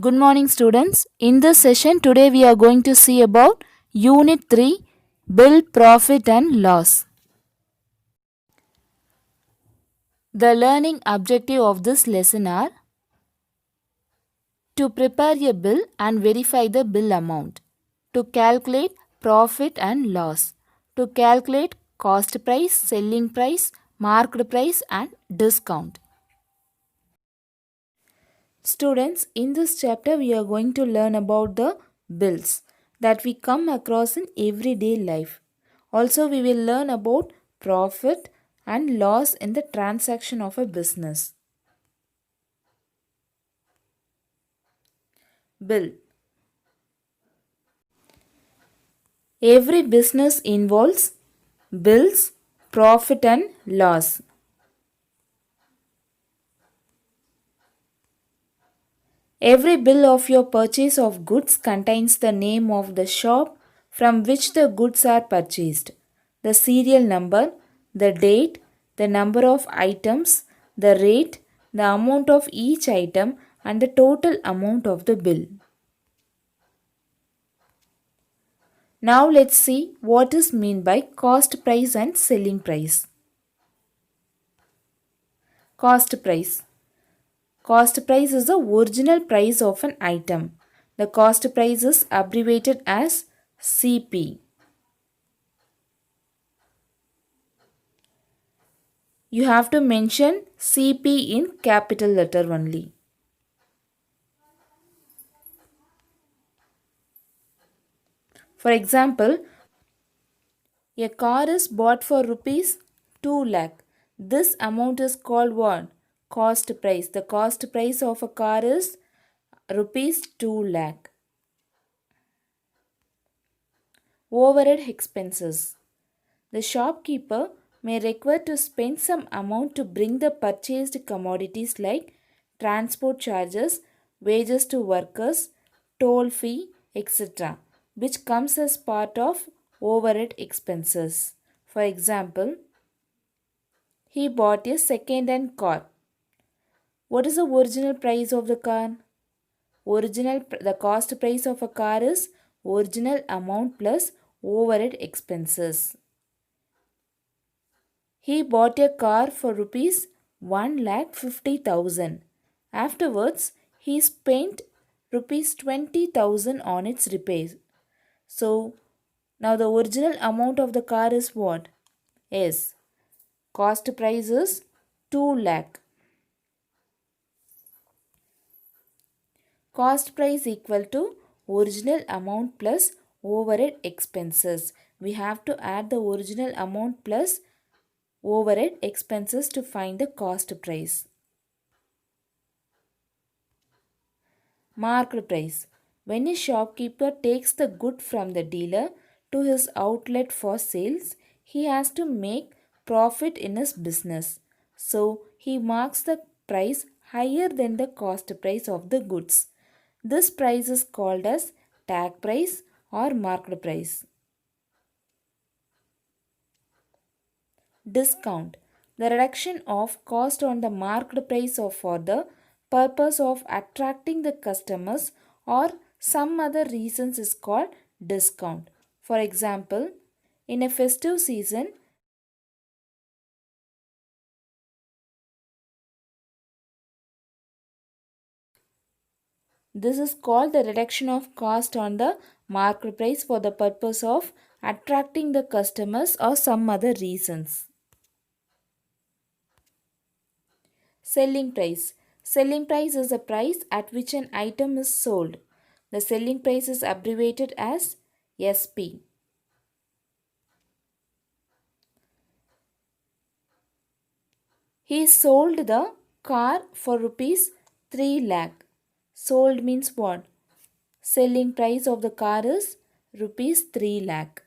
Good morning, students. In this session, today we are going to see about Unit 3 Bill, Profit and Loss. The learning objective of this lesson are to prepare a bill and verify the bill amount, to calculate profit and loss, to calculate cost price, selling price, marked price, and discount. Students, in this chapter, we are going to learn about the bills that we come across in everyday life. Also, we will learn about profit and loss in the transaction of a business. Bill. Every business involves bills, profit and loss. Every bill of your purchase of goods contains the name of the shop from which the goods are purchased, the serial number, the date, the number of items, the rate, the amount of each item, and the total amount of the bill. Now let's see what is meant by cost price and selling price. Cost price. Cost price is the original price of an item. The cost price is abbreviated as CP. You have to mention CP in capital letter only. For example, a car is bought for rupees 2 lakh. This amount is called what? Cost price. The cost price of a car is rupees 2 lakh. Overhead expenses. The shopkeeper may require to spend some amount to bring the purchased commodities like transport charges, wages to workers, toll fee, etc., which comes as part of overhead expenses. For example, he bought a second-hand car. What is the original price of the car? The cost price of a car is original amount plus overhead expenses. He bought a car for rupees 1,50,000. Afterwards, he spent rupees 20,000 on its repairs. So, now the original amount of the car is what? Yes. Cost price is 2 lakh. Cost price equal to original amount plus overhead expenses. We have to add the original amount plus overhead expenses to find the cost price. Marked price. When a shopkeeper takes the good from the dealer to his outlet for sales, he has to make profit in his business. So, he marks the price higher than the cost price of the goods. This price is called as tag price or marked price. Discount. The reduction of cost on the marked price of for the purpose of attracting the customers or some other reasons is called discount. For example, in a festive season, this is called the reduction of cost on the marked price for the purpose of attracting the customers or some other reasons. Selling price. Selling price is the price at which an item is sold. The selling price is abbreviated as SP. He sold the car for rupees 3 lakh. Sold means what? Selling price of the car is rupees 3 lakh.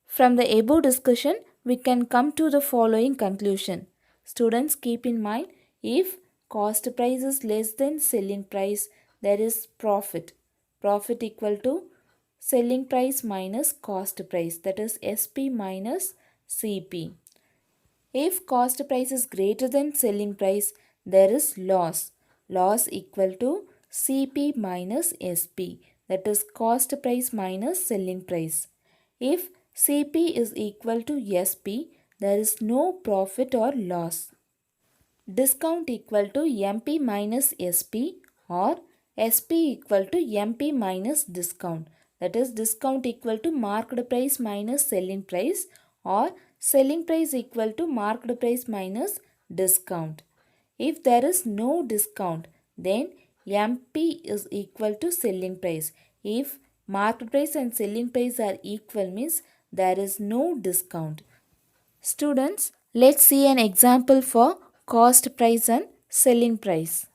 From the above discussion, we can come to the following conclusion. Students, keep in mind, if cost price is less than selling price, there is profit. Profit equal to selling price minus cost price, that is SP minus CP. If cost price is greater than selling price, there is loss. Loss equal to CP minus SP, that is cost price minus selling price. If CP is equal to SP, there is no profit or loss. Discount equal to MP minus SP or SP equal to MP minus discount. That is discount equal to marked price minus selling price or selling price equal to marked price minus discount. If there is no discount, then MP is equal to selling price. If marked price and selling price are equal means there is no discount. Students, let's see an example for cost price and selling price.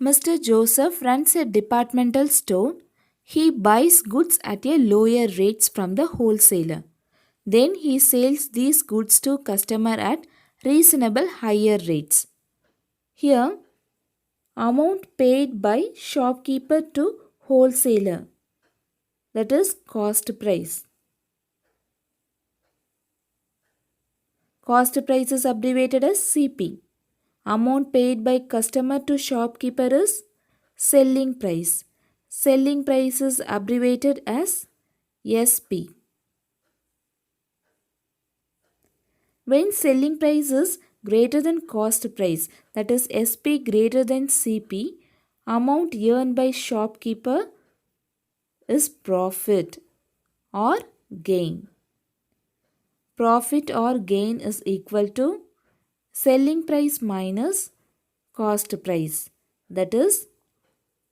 Mr. Joseph runs a departmental store. He buys goods at a lower rates from the wholesaler. Then he sells these goods to customer at reasonable higher rates. Here, amount paid by shopkeeper to wholesaler, that is cost price. Cost price is abbreviated as CP. Amount paid by customer to shopkeeper is selling price. Selling price is abbreviated as SP. When selling price is greater than cost price, that is SP greater than CP, amount earned by shopkeeper is profit or gain. Profit or gain is equal to selling price minus cost price, that is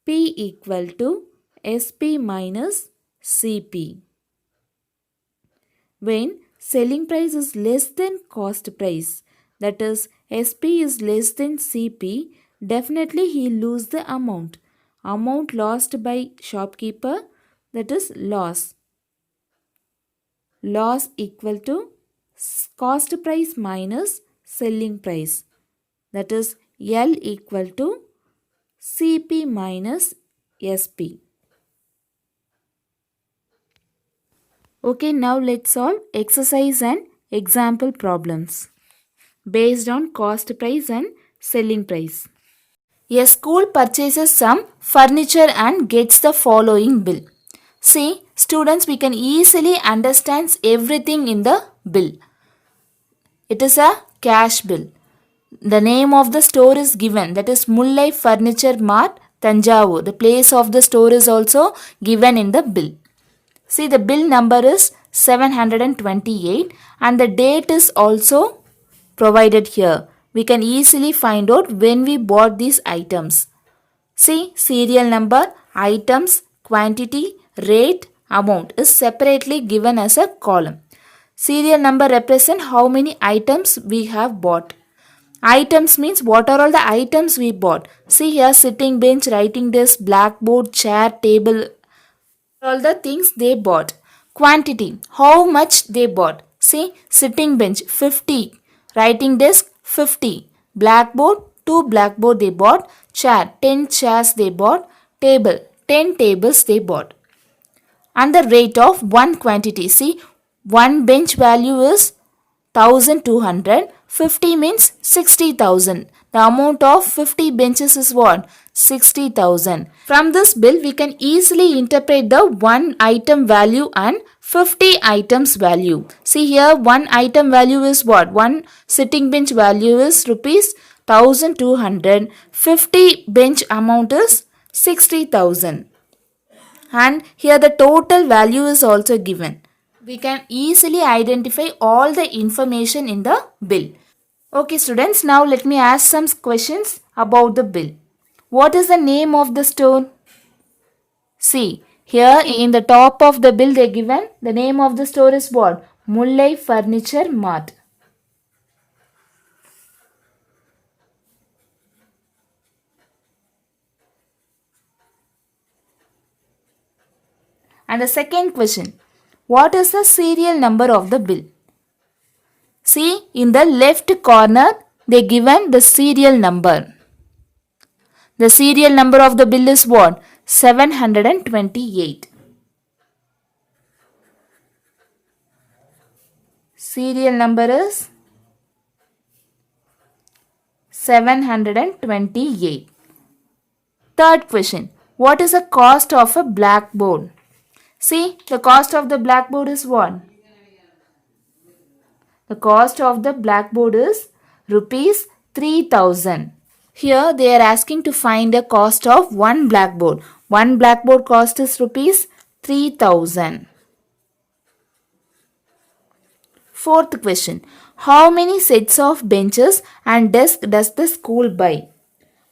P equal to SP minus CP. When selling price is less than cost price, that is SP is less than CP, definitely he lose the amount. Amount lost by shopkeeper, that is loss. Loss equal to cost price minus selling price, that is L equal to CP minus SP. Okay, now let's solve exercise and example problems based on cost price and selling price. A school purchases some furniture and gets the following bill. See, students, we can easily understand everything in the bill. It is a cash bill. The name of the store is given, that is Mullai Furniture Mart, Tanjavur. The place of the store is also given in the bill. See, the bill number is 728 and the date is also provided here. We can easily find out when we bought these items. See, serial number, items, quantity, rate, amount is separately given as a column. Serial number represents how many items we have bought. Items means what are all the items we bought. See here, sitting bench, writing desk, blackboard, chair, table, all the things they bought. Quantity, how much they bought. See, sitting bench 50, writing desk 50, blackboard 2 blackboard they bought, chair 10 chairs they bought, table 10 tables they bought. And the rate of one quantity. See, one bench value is 1200, 50 means 60,000. The amount of 50 benches is what? 60,000. From this bill, we can easily interpret the one item value and 50 items value. See here, one item value is what? One sitting bench value is rupees 1200. 50 bench amount is 60,000. And here the total value is also given. We can easily identify all the information in the bill. Okay students, now let me ask some questions about the bill. What is the name of the store? See, here in the top of the bill they given the name of the store is what? Mullai Furniture Mart. And the second question, what is the serial number of the bill? See, in the left corner, they given the serial number. The serial number of the bill is what? 728. Serial number is 728. Third question. What is the cost of a blackboard? See, the cost of the blackboard is what? The cost of the blackboard is rupees 3000. Here they are asking to find the cost of one blackboard. One blackboard cost is rupees 3000. Fourth question. How many sets of benches and desk does the school buy?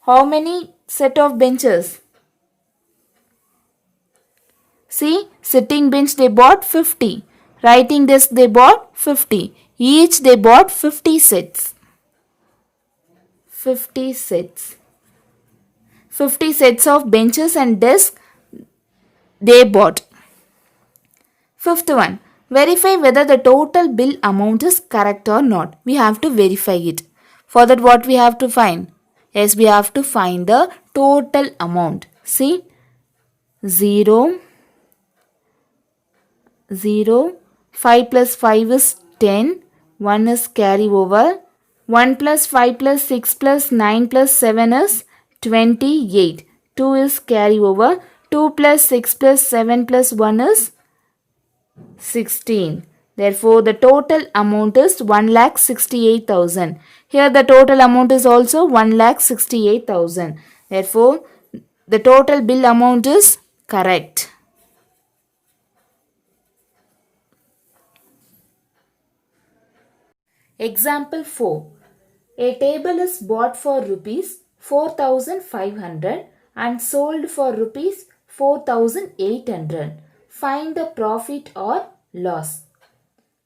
How many set of benches? See, sitting bench they bought 50. Writing desk they bought 50. Each they bought 50 sets. 50 sets. 50 sets of benches and desks they bought. Fifth one. Verify whether the total bill amount is correct or not. We have to verify it. For that what we have to find? Yes, we have to find the total amount. See, 0, 0, 5 plus 5 is 10, 1 is carry over, 1 plus 5 plus 6 plus 9 plus 7 is 28, 2 is carry over, 2 plus 6 plus 7 plus 1 is 16. Therefore, the total amount is 1,68,000. Here the total amount is also 1,68,000. Therefore, the total bill amount is correct. Example 4. A table is bought for rupees 4,500 and sold for rupees 4,800. Find the profit or loss.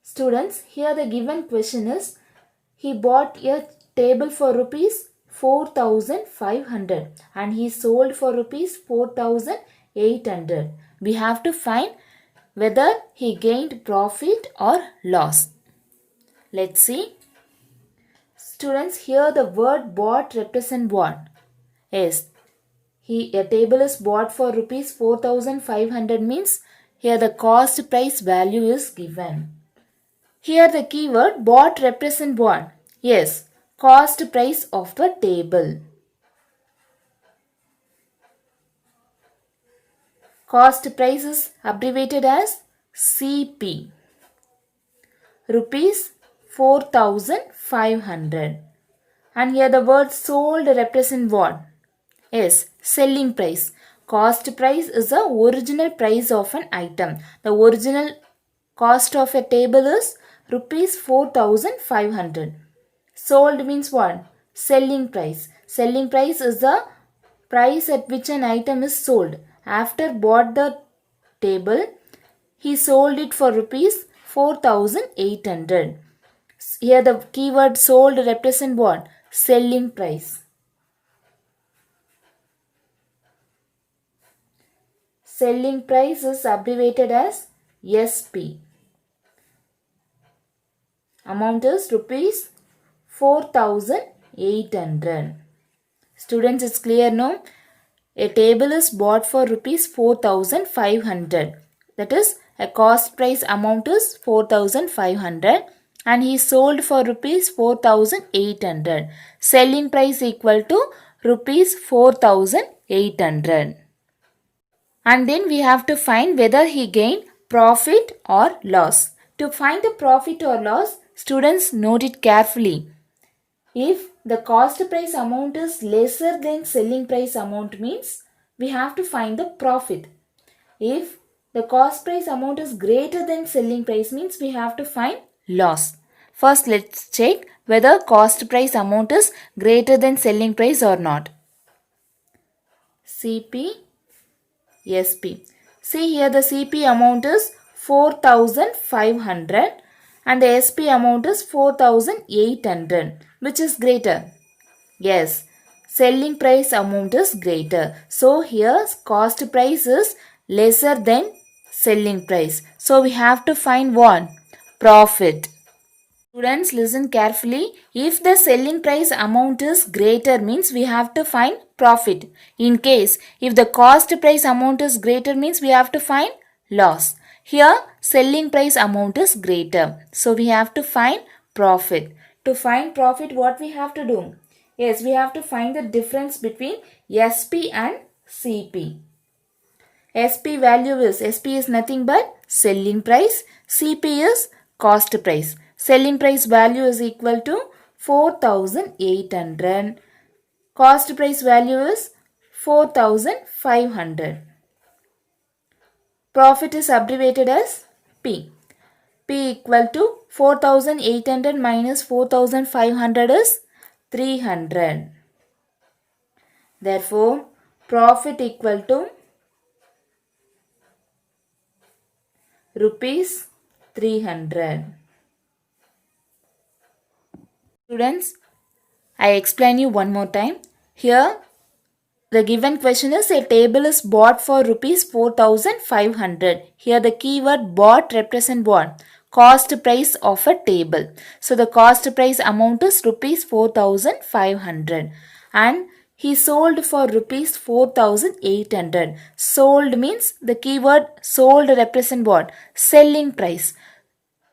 Students, here the given question is, he bought a table for rupees 4,500 and he sold for rupees 4,800. We have to find whether he gained profit or loss. Let's see. Students, here the word bought represent what? Yes, a table is bought for rupees 4,500 means here the cost price value is given. Here the keyword bought represent what? Yes, cost price of the table. Cost price is abbreviated as CP. Rupees 4,500. And here the word sold represent what? Yes, selling price. Cost price is the original price of an item. The original cost of a table is rupees 4,500. Sold means what? Selling price. Selling price is the price at which an item is sold. After bought the table, he sold it for rupees 4,800. Here the keyword sold represent what? Selling price. Selling price is abbreviated as SP. Amount is rupees 4,800. Students, it's clear no? A table is bought for rupees 4,500. That is, a cost price amount is 4,500 and he sold for rupees 4,800. Selling price equal to rupees 4,800. And then we have to find whether he gained profit or loss. To find the profit or loss, students note it carefully. If the cost price amount is lesser than selling price amount means we have to find the profit. If the cost price amount is greater than selling price means we have to find loss. First let's check whether cost price amount is greater than selling price or not. CP, SP. See here the CP amount is 4,500 and the SP amount is 4,800. Which is greater? Yes, selling price amount is greater. So here cost price is lesser than selling price. So we have to find what? Profit. Students, listen carefully. If the selling price amount is greater means we have to find profit. In case if the cost price amount is greater means we have to find loss. Here selling price amount is greater. So we have to find profit. To find profit, what we have to do? Yes, we have to find the difference between SP and CP. SP is nothing but selling price. CP is cost price. Selling price value is equal to 4,800. Cost price value is 4,500. Profit is abbreviated as P. P equal to 4,800 minus 4,500 is 300. Therefore, profit equal to rupees 300. Students, I explain you one more time. Here, the given question is a table is bought for rupees 4,500. Here the keyword bought represent what? Cost price of a table. So the cost price amount is rupees 4,500 and he sold for rupees 4,800. Sold means the keyword sold represent what? Selling price.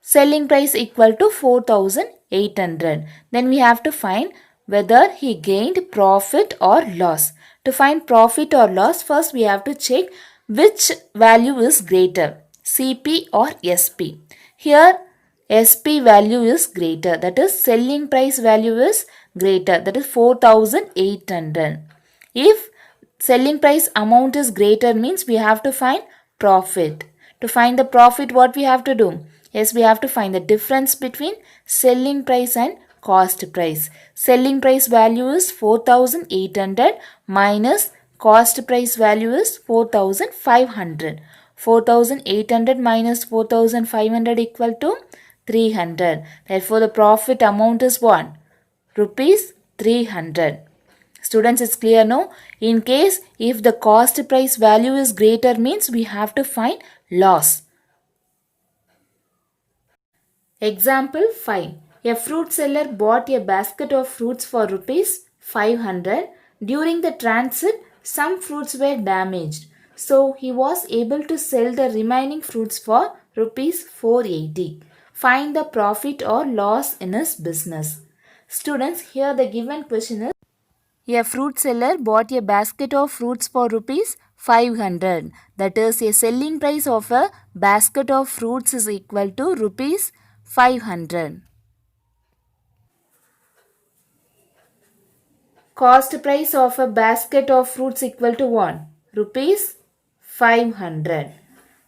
Selling price equal to 4,800. Then we have to find whether he gained profit or loss. To find profit or loss, first we have to check which value is greater, CP or SP. Here SP value is greater, that is selling price value is greater, that is 4,800. If selling price amount is greater means we have to find profit. To find the profit, what we have to do? Yes, we have to find the difference between selling price and cost price. Selling price value is 4,800 minus cost price value is 4,500. 4,800 minus 4,500 equal to 300. Therefore, the profit amount is what? Rupees 300. Students, it's clear, no? In case if the cost price value is greater means we have to find loss. Example 5. A fruit seller bought a basket of fruits for rupees 500. During the transit, some fruits were damaged. So he was able to sell the remaining fruits for rupees 480. Find the profit or loss in his business. Students, here the given question is, a fruit seller bought a basket of fruits for rupees 500. That is, a selling price of a basket of fruits is equal to rupees 500. Cost price of a basket of fruits equal to what? Rupees 500.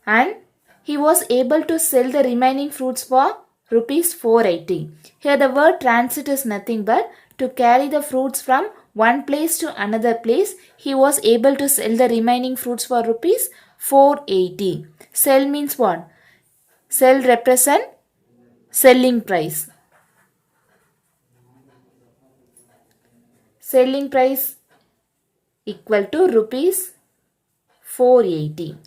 And he was able to sell the remaining fruits for rupees 480. Here the word transit is nothing but to carry the fruits from one place to another place. He was able to sell the remaining fruits for rupees 480. Sell means what? Sell represent selling price. Selling price equal to rupees 480.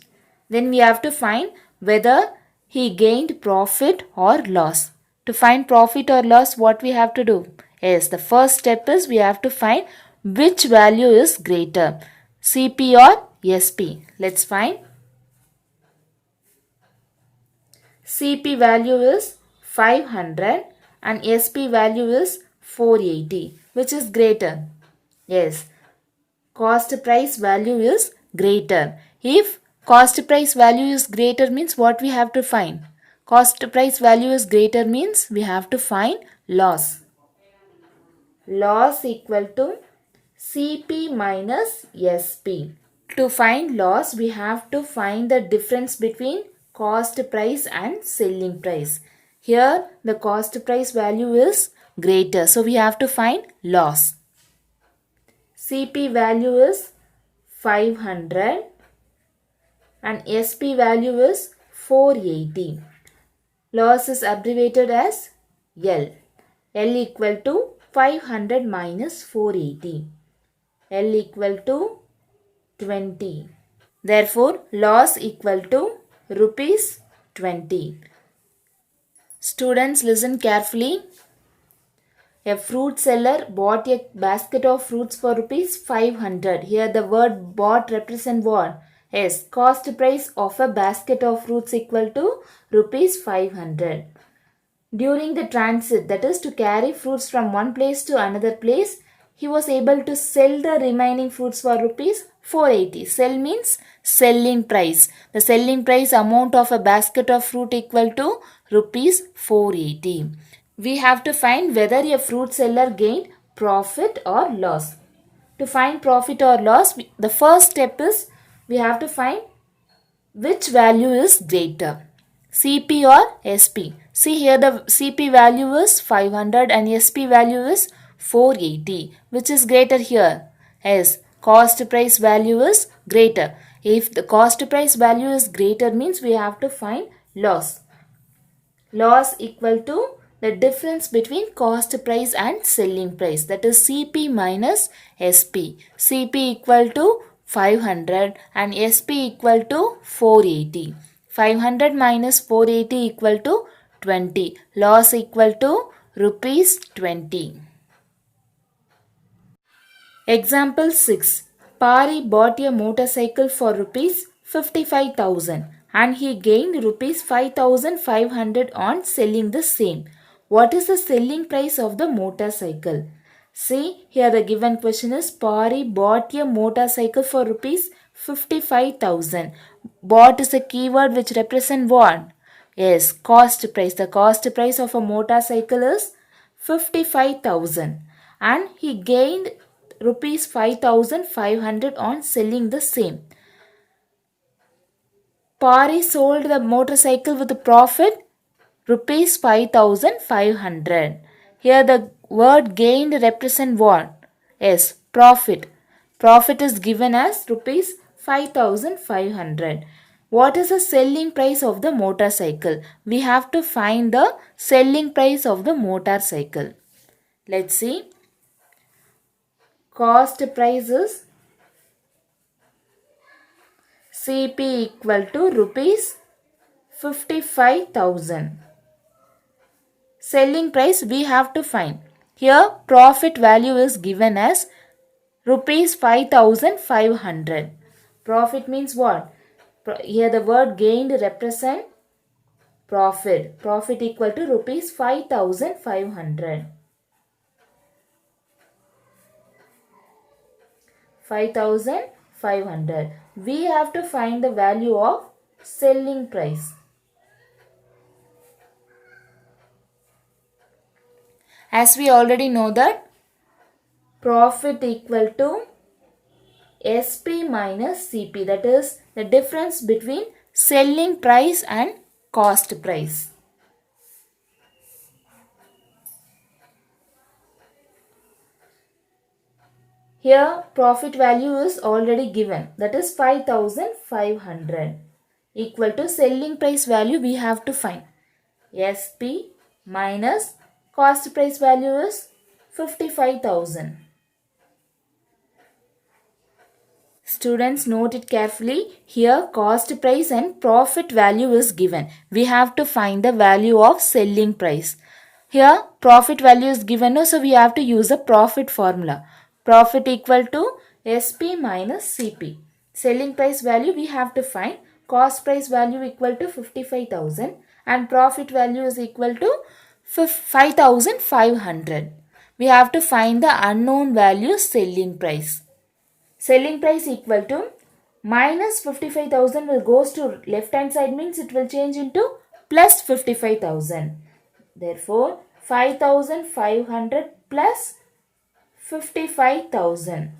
Then we have to find whether he gained profit or loss. To find profit or loss, what we have to do? Yes, the first step is we have to find which value is greater, CP or SP. Let's find. CP value is 500 and SP value is 480. Which is greater? Yes, cost price value is greater. If cost price value is greater means what we have to find? Cost price value is greater means we have to find loss. Loss equal to CP minus SP. To find loss, we have to find the difference between cost price and selling price. Here the cost price value is greater, so we have to find loss. CP value is 500 and SP value is 480. Loss is abbreviated as L. L equal to 500 minus 480. L equal to 20. Therefore, loss equal to rupees 20. Students, listen carefully. A fruit seller bought a basket of fruits for rupees 500. Here the word bought represent what? Yes, cost price of a basket of fruits equal to rupees 500. During the transit, that is to carry fruits from one place to another place, he was able to sell the remaining fruits for rupees 480. Sell means selling price. The selling price amount of a basket of fruit equal to rupees 480. We have to find whether a fruit seller gained profit or loss. To find profit or loss, the first step is we have to find which value is greater, CP or SP. See here, the CP value is 500 and SP value is 480. Which is greater here? Yes, cost price value is greater. If the cost price value is greater means we have to find loss. Loss equal to the difference between cost price and selling price, that is CP minus SP. CP equal to 500 and SP equal to 480. 500 minus 480 equal to 20. Loss equal to rupees 20. Example 6. Pari bought a motorcycle for rupees 55,000 and he gained rupees 5,500 on selling the same. What is the selling price of the motorcycle? See, here the given question is Pari bought a motorcycle for rupees 55,000. Bought is a keyword which represent what? Yes, cost price. The cost price of a motorcycle is 55,000 and he gained rupees 5,500 on selling the same. Pari sold the motorcycle with a profit rupees 5,500. Here the word gained represent what? Yes, profit. Profit is given as rupees 5,500. What is the selling price of the motorcycle? We have to find the selling price of the motorcycle. Let's see. Cost price is CP equal to rupees 55,000. Selling price we have to find. Here profit value is given as rupees 5,500. Profit means what? Here the word gained represent profit. Profit equal to rupees 5,500. 5,500. We have to find the value of selling price. As we already know that profit equal to SP minus CP, that is the difference between selling price and cost price. Here profit value is already given, that is 5,500 equal to selling price value we have to find. SP minus cost price value is 55,000. Students, note it carefully. Here cost price and profit value is given. We have to find the value of selling price. Here profit value is given, so we have to use a profit formula. Profit equal to SP minus CP. Selling price value we have to find. Cost price value equal to 55,000 and profit value is equal to 5,500. We have to find the unknown value selling price. Selling price equal to minus 55,000 will goes to left hand side, means it will change into plus 55,000. Therefore 5,500 plus 55,000.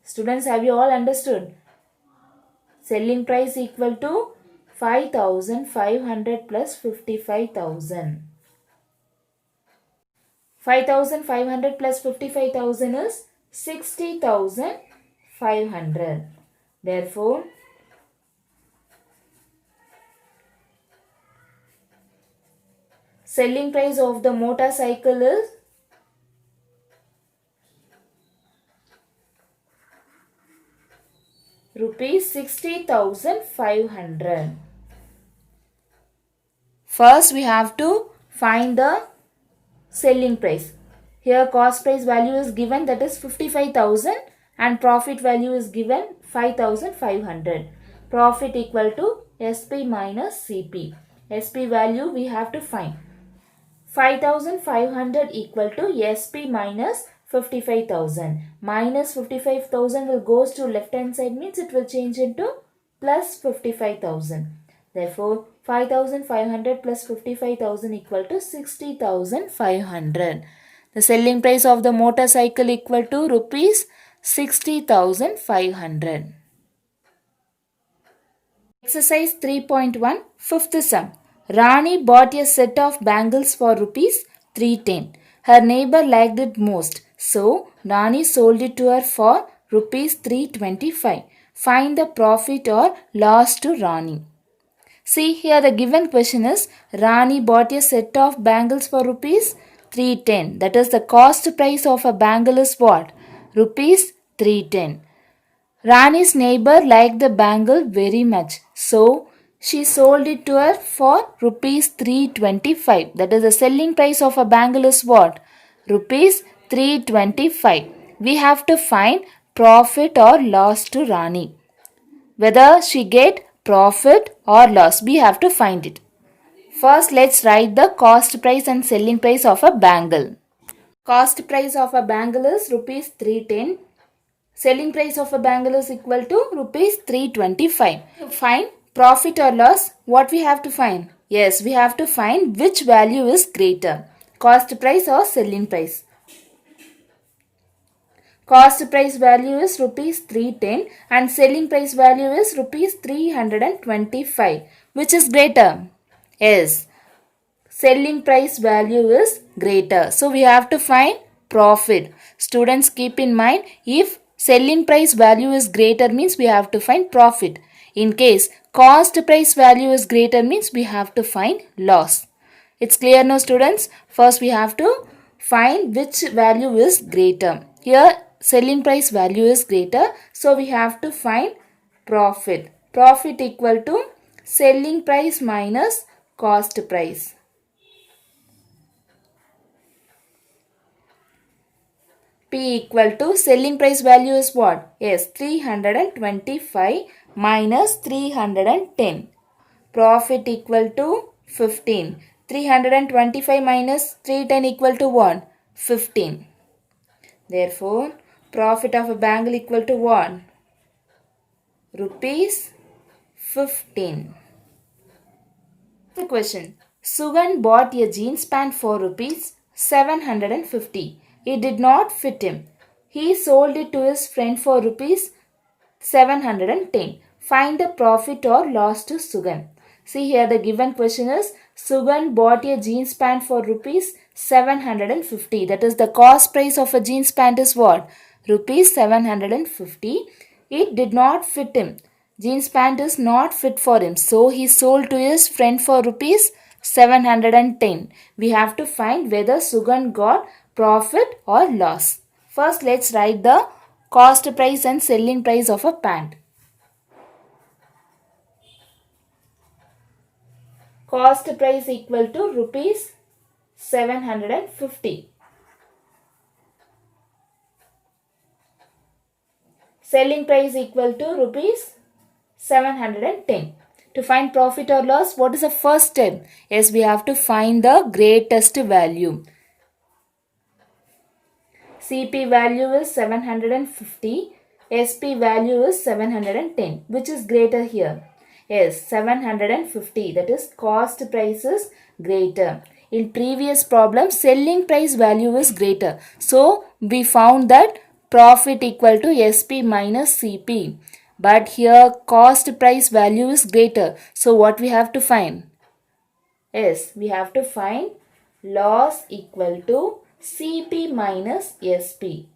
Students, have you all understood? Selling price equal to 5,500 plus 55,000. 5,500 plus 55,000 is 60,500. Therefore, selling price of the motorcycle is rupees 60,500. First, we have to find the selling price. Here cost price value is given, that is 55,000 and profit value is given 5,500. Profit equal to SP minus CP. SP value we have to find. 5,500 equal to SP minus 55,000. Minus 55,000 will goes to left hand side, means it will change into plus 55,000. Therefore, 5,500 plus 55,000 equal to 60,500. The selling price of the motorcycle equal to rupees 60,500. Exercise 3.1, fifth sum. Rani bought a set of bangles for rupees 310. Her neighbor liked it most, so Rani sold it to her for rupees 325. Find the profit or loss to Rani. See here, the given question is Rani bought a set of bangles for rupees 310. That is, the cost price of a bangle is what? Rupees 310. Rani's neighbor liked the bangle very much, so she sold it to her for rupees 325. That is, the selling price of a bangle is what? Rupees 325. We have to find profit or loss to Rani. Whether she get profit or loss, we have to find it. First, let's write the cost price and selling price of a bangle. Cost price of a bangle is rupees 310. Selling price of a bangle is equal to rupees 325. To find profit or loss, what we have to find? Yes, we have to find which value is greater, cost price or selling price. Cost price value is rupees 310 and selling price value is rupees 325. Which is greater? Yes, selling price value is greater. So we have to find profit. Students, keep in mind, if selling price value is greater means we have to find profit. In case cost price value is greater means we have to find loss. It's clear now, students? First we have to find which value is greater. Here selling price value is greater, so we have to find profit. Profit equal to selling price minus cost price. P equal to selling price value is what? Yes, 325 minus 310. Profit equal to 15. 325 minus 310 equal to what? 15. Therefore, profit of a bangle equal to what? Rupees 15. The question. Sugan bought a jeans pant for rupees 750. It did not fit him. He sold it to his friend for rupees 710. Find the profit or loss to Sugan. See here, the given question is Sugan bought a jeans pant for rupees 750. That is, the cost price of a jeans pant is what? Rupees 750. It did not fit him. Jeans pant is not fit for him. So he sold to his friend for rupees 710. We have to find whether Sugan got profit or loss. First, let's write the cost price and selling price of a pant. Cost price equal to rupees 750. Selling price equal to rupees 710. To find profit or loss, what is the first step? Yes, we have to find the greatest value. CP value is 750. SP value is 710. Which is greater here? Yes, 750. That is, cost price is greater. In previous problem, selling price value is greater. So, we found that profit equal to SP minus CP. But here cost price value is greater. So, what we have to find? Yes, we have to find loss equal to CP minus SP.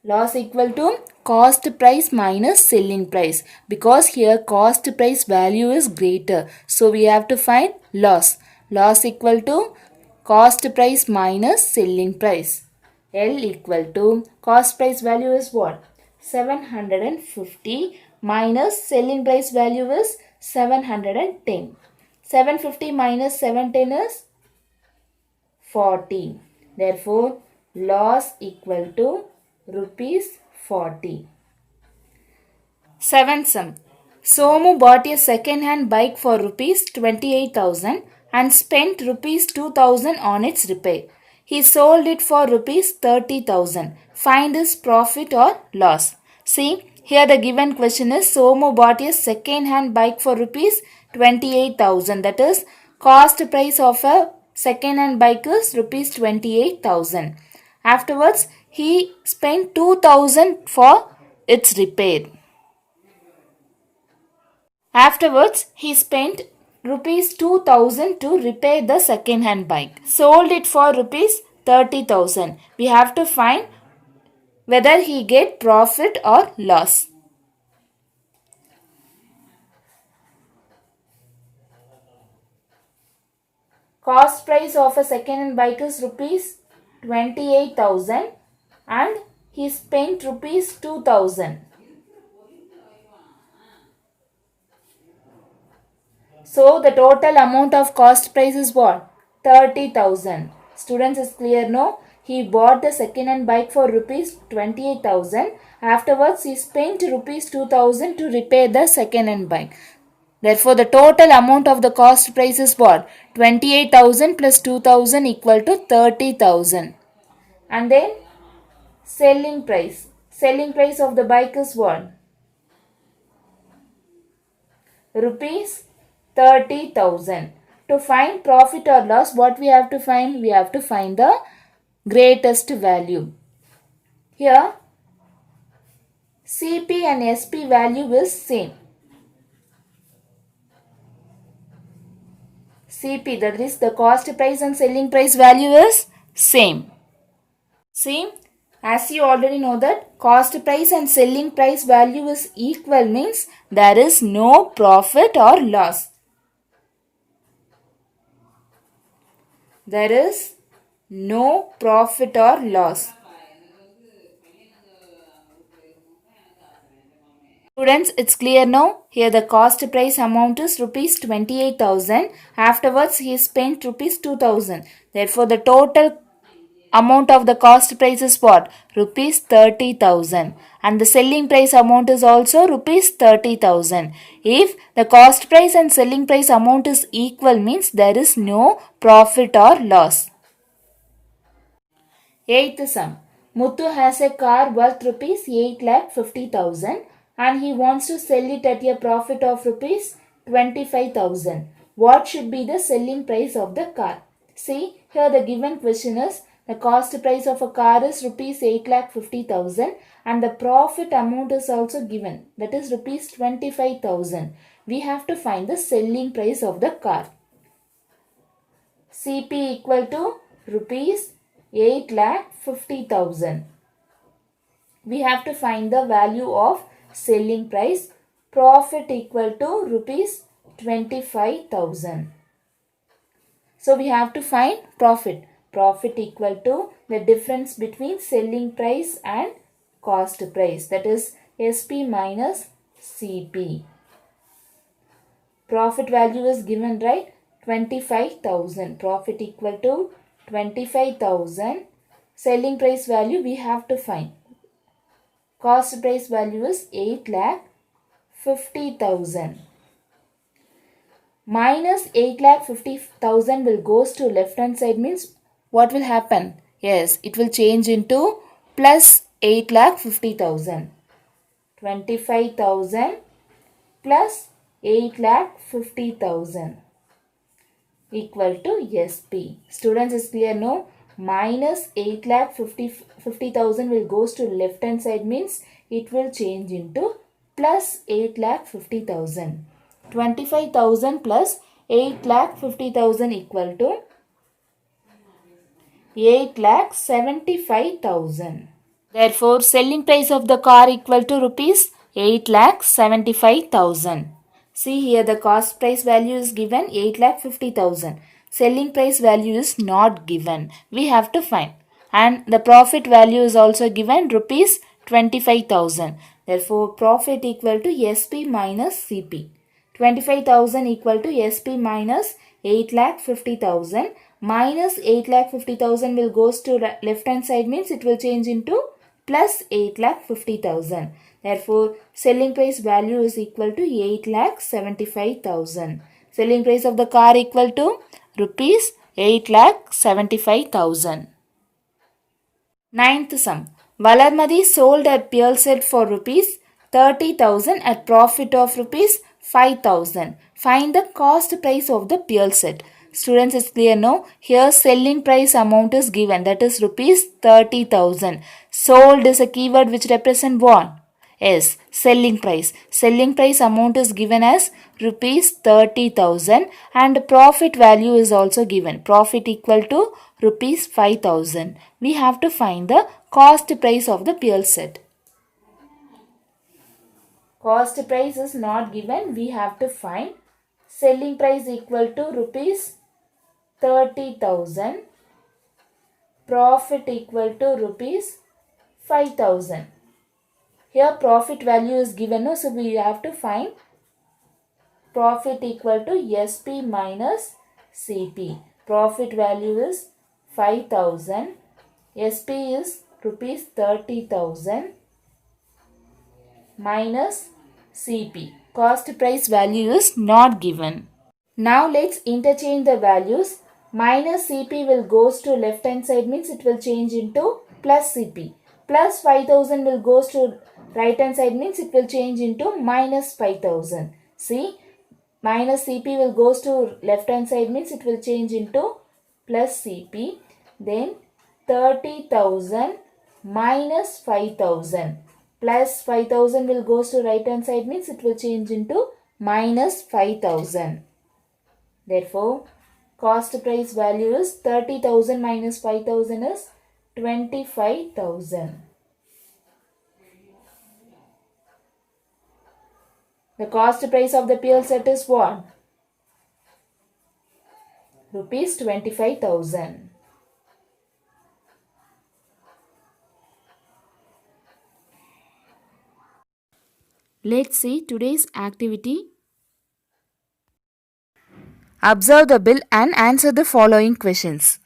Loss equal to cost price minus selling price, because here cost price value is greater. So we have to find loss. Loss equal to cost price minus selling price. L equal to cost price value is what? 750 minus selling price value is 710. 750 minus 710 is 40. Therefore, loss equal to rupees 40. Seventh sum. Somu bought a second-hand bike for rupees 28,000 and spent rupees 2,000 on its repair. He sold it for rupees 30,000. Find his profit or loss. See, here the given question is Somu bought a second-hand bike for rupees 28,000. That is, cost price of a second-hand bike is rupees 28,000. Afterwards, he spent 2,000 for its repair. Afterwards, he spent rupees 2,000 to repair the second-hand bike. Sold it for rupees 30,000. We have to find whether he get profit or loss. Cost price of a second-hand bike is rupees 28,000 and he spent rupees 2,000. So the total amount of cost price is what? 30,000. Students, is clear, no? He bought the second-hand bike for rupees 28,000. Afterwards, he spent rupees 2,000 to repair the second-hand bike. Therefore, the total amount of the cost price is what? 28,000 plus 2,000 equal to 30,000. And then selling price. Selling price of the bike is what? Rupees 30,000. To find profit or loss, what we have to find? We have to find the greatest value. Here, CP and SP value is same. CP, that is the cost price and selling price value is same. See, as you already know that cost price and selling price value is equal means there is no profit or loss. There is no profit or loss. Students, it's clear now. Here the cost price amount is rupees 28,000. Afterwards, he spent rupees 2,000. Therefore, the total amount of the cost price is what? Rupees 30,000. And the selling price amount is also rupees 30,000. If the cost price and selling price amount is equal means there is no profit or loss. 8th sum. Muthu has a car worth rupees 8,50,000 and he wants to sell it at a profit of rupees 25,000. What should be the selling price of the car? See, here the given question is the cost price of a car is rupees 8,50,000 and the profit amount is also given, that is rupees 25,000. We have to find the selling price of the car. CP equal to rupees 8,50,000. We have to find the value of selling price. Profit equal to rupees 25,000. So we have to find profit. Profit equal to the difference between selling price and cost price, that is SP minus CP. Profit value is given, right? 25,000. Profit equal to 25,000. Selling price value we have to find. Cost price value is 8,50,000. Minus 8,50,000 will goes to left hand side means what will happen? Yes, it will change into plus 8,50,000. 25,000 plus 8,50,000 equal to SP. Students, is clear, no? Minus 8,50,000 will goes to left hand side means it will change into plus 8,50,000. 25,000 plus 8,50,000 equal to 8,75,000. Therefore, selling price of the car equal to rupees 8,75,000. See here the cost price value is given 8,50,000. Selling price value is not given. We have to find. And the profit value is also given rupees 25,000. Therefore, profit equal to SP minus CP. 25,000 equal to SP minus 8,50,000. Minus 8,50,000 will goes to left hand side means it will change into plus 8,50,000. Therefore, selling price value is equal to 8,75,000. Selling price of the car equal to rupees 8,75,000. Ninth sum. Valarmadi sold at Pearlset for rupees 30,000 at profit of rupees 5,000. Find the cost price of the Pearlset. Students, it's clear no? Here selling price amount is given, that is rupees 30,000. Sold is a keyword which represent what? Yes, selling price. Selling price amount is given as rupees 30,000 and profit value is also given. Profit equal to rupees 5,000. We have to find the cost price of the Pearlset. Cost price is not given. We have to find selling price equal to rupees 30,000. Profit equal to rupees 5,000. Here profit value is given, no? So we have to find profit equal to SP minus CP. Profit value is 5,000. SP is rupees 30,000 minus CP. Cost price value is not given. Now let's interchange the values. Minus CP will goes to left hand side, means it will change into plus CP. Plus 5,000 will goes to right hand side, means it will change into minus 5,000. See, minus CP will goes to left hand side, means it will change into plus CP. Then 30,000 minus 5,000 plus 5,000 will goes to right hand side, means it will change into minus 5,000. Therefore, cost price value is 30,000 minus 5,000 is 25,000. The cost price of the Pearlset is what? Rupees 25,000. Let's see today's activity. Observe the bill and answer the following questions.